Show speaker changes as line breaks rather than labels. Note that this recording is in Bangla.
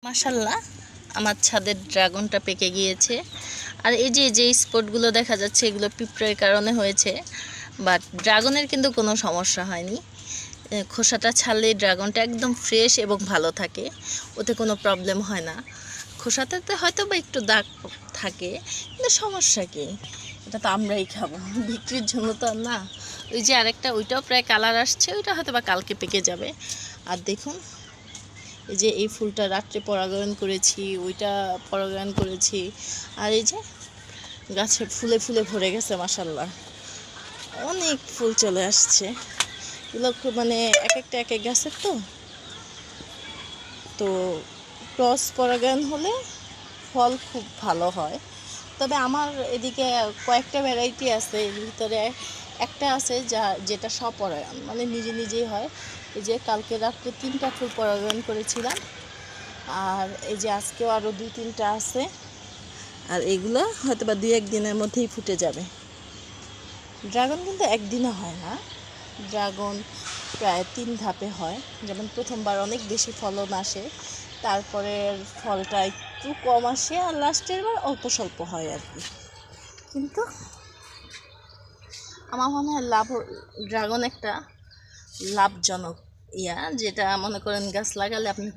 মাশাল্লাহ, আমার ছাদের ড্রাগনটা পেকে গিয়েছে। আর এই যে স্পটগুলো দেখা যাচ্ছে, এগুলো পিঁপড়ের কারণে হয়েছে। বাট ড্রাগনের কিন্তু কোনো সমস্যা হয়নি। খোসাটা ছাড়লে ড্রাগনটা একদম ফ্রেশ এবং ভালো থাকে, ওতে কোনো প্রবলেম হয় না। খোসাটাতে হয়তো বা একটু দাগ থাকে, কিন্তু সমস্যা কি, এটা তো আমরাই খাবো, বিক্রির জন্য তো আর না। ওই যে আরেকটা, ওইটাও প্রায় কালার আসছে, ওইটা হয়তো বা কালকে পেকে যাবে। আর দেখুন, এই যে এই ফুলটা রাত্রে পরাগায়ন করেছি, ওইটা পরাগায়ন করেছি। আর এই যে গাছে ফুলে ফুলে ভরে গেছে, মাশাল্লাহ অনেক ফুল চলে আসছে। এগুলো মানে এক এক গাছের তো ক্রস পরাগায়ন হলে ফল খুব ভালো হয়। তবে আমার এদিকে কয়েকটা ভ্যারাইটি আছে, এর ভিতরে একটা আছে যেটা স্বপরাগায়ন, মানে নিজে নিজেই হয়। এই যে কালকে রাত্রে 3টা ফুল পরাগায়ন করেছিলাম, আর এই যে আজকেও আরও 2-3টা আছে। আর এগুলো হয়তো বা 2-1 দিনের মধ্যেই ফুটে যাবে। ড্রাগন কিন্তু একদিনে হয় না, ড্রাগন প্রায় 3 ধাপে হয়। যেমন প্রথমবার অনেক বেশি ফলন আসে, তারপরে ফলটা একটু কম আসে, আর লাস্টের বার অল্প স্বল্প হয় আর কি। কিন্তু আমার মনে হয় ড্রাগন একটা লাভজনক যেটা মনে করেন গাছ লাগালে আপনি